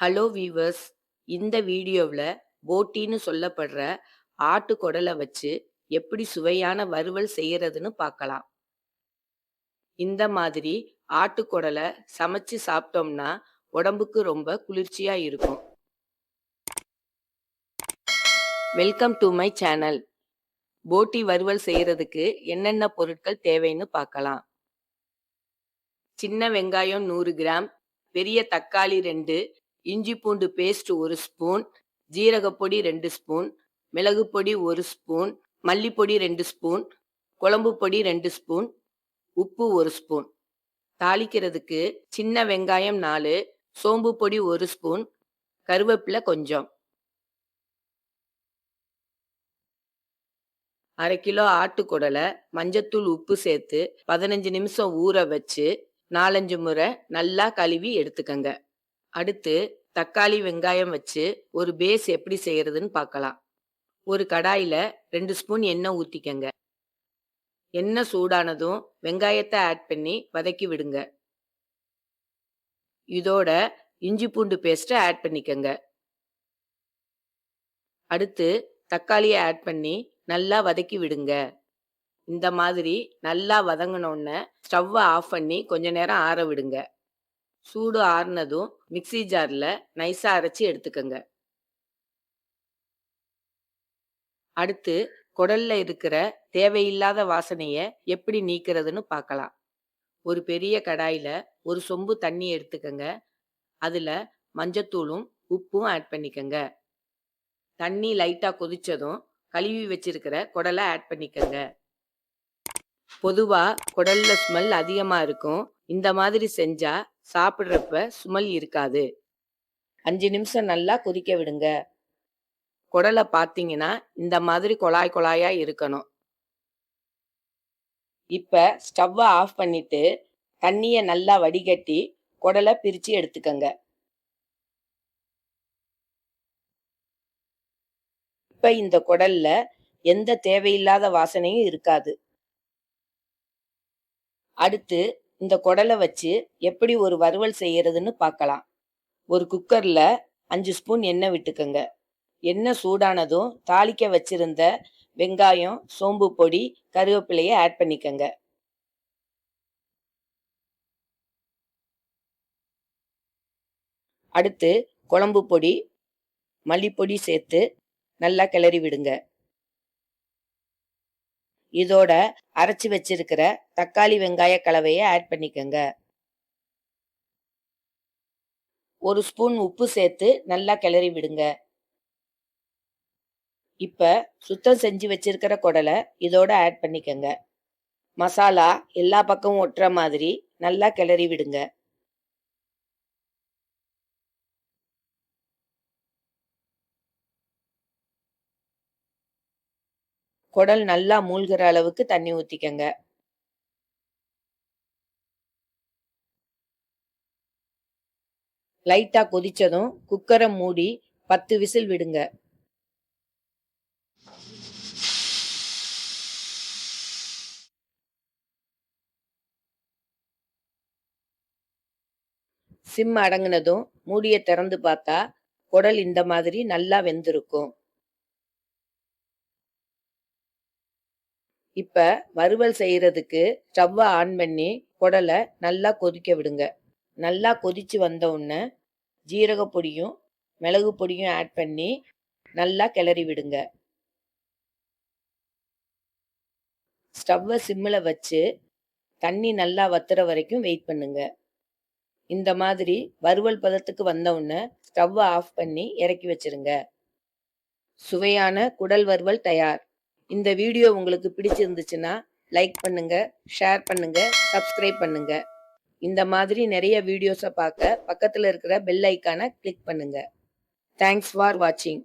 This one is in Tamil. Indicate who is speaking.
Speaker 1: Hello viewers. இந்த வீடியோவில் போட்டின்னு சொல்லப்படுற ஆட்டு குடலை வச்சு எப்படி சுவையான வறுவல் செய்யறதுன்னு பார்க்கலாம். இந்த மாதிரி ஆட்டு குடலை சமைச்சு சாப்பிட்டோம்னா உடம்புக்கு ரொம்ப குளிர்ச்சியா இருக்கும். Welcome to my channel. போட்டி வறுவல் செய்யறதுக்கு என்னென்ன பொருட்கள் தேவைன்னு பார்க்கலாம். சின்ன வெங்காயம் 100 கிராம், பெரிய தக்காளி 2, இஞ்சி பூண்டு பேஸ்ட் 1 ஸ்பூன், ஜீரகப்பொடி 2 ஸ்பூன், மிளகு பொடி 1 ஸ்பூன், மல்லிப்பொடி 2 ஸ்பூன், குழம்பு பொடி 2 ஸ்பூன், உப்பு 1 ஸ்பூன். தாளிக்கிறதுக்கு சின்ன வெங்காயம் 4, சோம்பு பொடி 1 ஸ்பூன், கருவேப்பிலை கொஞ்சம். 1/2 கிலோ ஆட்டுக்குடலை மஞ்சத்தூள் உப்பு சேர்த்து 15 நிமிஷம் ஊற வச்சு 4-5 முறை நல்லா கழுவி எடுத்துக்கங்க. அடுத்து தக்காளி வெங்காயம் வச்சு ஒரு பேஸ் எப்படி செய்யறதுன்னு பார்க்கலாம். ஒரு கடாயில 2 ஸ்பூன் எண்ணெய் ஊத்திக்கங்க. எண்ணெய் சூடானதும் வெங்காயத்தை ஆட் பண்ணி வதக்கி விடுங்க. இதோட இஞ்சி பூண்டு பேஸ்ட்டை ஆட் பண்ணிக்கங்க. அடுத்து தக்காளியை ஆட் பண்ணி நல்லா வதக்கி விடுங்க. இந்த மாதிரி நல்லா வதங்கினோன்னு ஸ்டவ்வை ஆஃப் பண்ணி கொஞ்ச நேரம் ஆற விடுங்க. சூடு ஆறுனதும் மிக்ஸி ஜார்ல நைஸா அரைச்சி எடுத்துக்கங்க. அடுத்து குடல்ல இருக்கிற தேவையில்லாத வாசனைய எப்படி நீக்கிறதுன்னு பார்க்கலாம். ஒரு பெரிய கடாயில ஒரு சொம்பு தண்ணி எடுத்துக்கங்க. அதுல மஞ்சத்தூளும் உப்பும் ஆட் பண்ணிக்கங்க. தண்ணி லைட்டா கொதிச்சதும் கழுவி வச்சிருக்கிற குடலை ஆட் பண்ணிக்கங்க. பொதுவா குடல்ல ஸ்மெல் அதிகமா இருக்கும். இந்த மாதிரி செஞ்சா சாப்பிடுறப்ப ஸ்மெல் இருக்காது. 5 நிமிஷம் நல்லா கொதிக்க விடுங்க. குடலை பார்த்தீங்கன்னா இந்த மாதிரி குழாய் குழாயா இருக்கணும். இப்ப ஸ்டவ்வை ஆஃப் பண்ணிட்டு தண்ணியை நல்லா வடிகட்டி குடலை பிரிச்சு எடுத்துக்கங்க. இப்ப இந்த குடல்ல எந்த தேவையில்லாத வாசனையும் இருக்காது. அடுத்து இந்த குடலை வச்சு எப்படி ஒரு வறுவல் செய்யறதுன்னு பார்க்கலாம். ஒரு குக்கர்ல 5 ஸ்பூன் எண்ணெய் விட்டுக்கங்க. எண்ணெய் சூடானதும் தாளிக்க வச்சிருந்த வெங்காயம், சோம்பு பொடி, கருவேப்பிலையை ஆட் பண்ணிக்கங்க. அடுத்து குழம்பு பொடி, மல்லிப்பொடி சேர்த்து நல்லா கிளறி விடுங்க. இதோட அரைச்சி வச்சிருக்கிற தக்காளி வெங்காய கலவையை ஆட் பண்ணிக்கங்க. 1 ஸ்பூன் உப்பு சேர்த்து நல்லா கிளறி விடுங்க. இப்ப சுத்தம் செஞ்சு வச்சிருக்கிற குடலை இதோட ஆட் பண்ணிக்கங்க. மசாலா எல்லா பக்கமும் ஒட்டுற மாதிரி நல்லா கிளறி விடுங்க. குடல் நல்லா மூழ்கிற அளவுக்கு தண்ணி ஊத்திக்கங்க. லைட்டா கொதிச்சதும் குக்கரை மூடி 10 விசில் விடுங்க. சிம் அடங்குனதும் மூடியை திறந்து பார்த்தா குடல் இந்த மாதிரி நல்லா வெந்திருக்கும். இப்ப வறுவல் செய்யறதுக்கு ஸ்டவ்வை ஆன் பண்ணி குடலை நல்லா கொதிக்க விடுங்க. நல்லா கொதிச்சு வந்த உடனே ஜீரக பொடியும் மிளகு பொடியும் ஆட் பண்ணி நல்லா கிளறி விடுங்க. ஸ்டவ்வை சிம்மில் வச்சு தண்ணி நல்லா வத்துற வரைக்கும் வெயிட் பண்ணுங்க. இந்த மாதிரி வறுவல் பதத்துக்கு வந்த உடனே ஸ்டவ்வை ஆஃப் பண்ணி இறக்கி வச்சிருங்க. சுவையான குடல் வறுவல் தயார். இந்த வீடியோ உங்களுக்கு பிடிச்சிருந்துச்சுன்னா லைக் பண்ணுங்க, ஷேர் பண்ணுங்க, சப்ஸ்கிரைப் பண்ணுங்க. இந்த மாதிரி நிறைய வீடியோஸை பார்க்க பக்கத்தில் இருக்கிற பெல் ஐக்கானை கிளிக் பண்ணுங்க. தேங்க்ஸ் ஃபார் வாட்சிங்.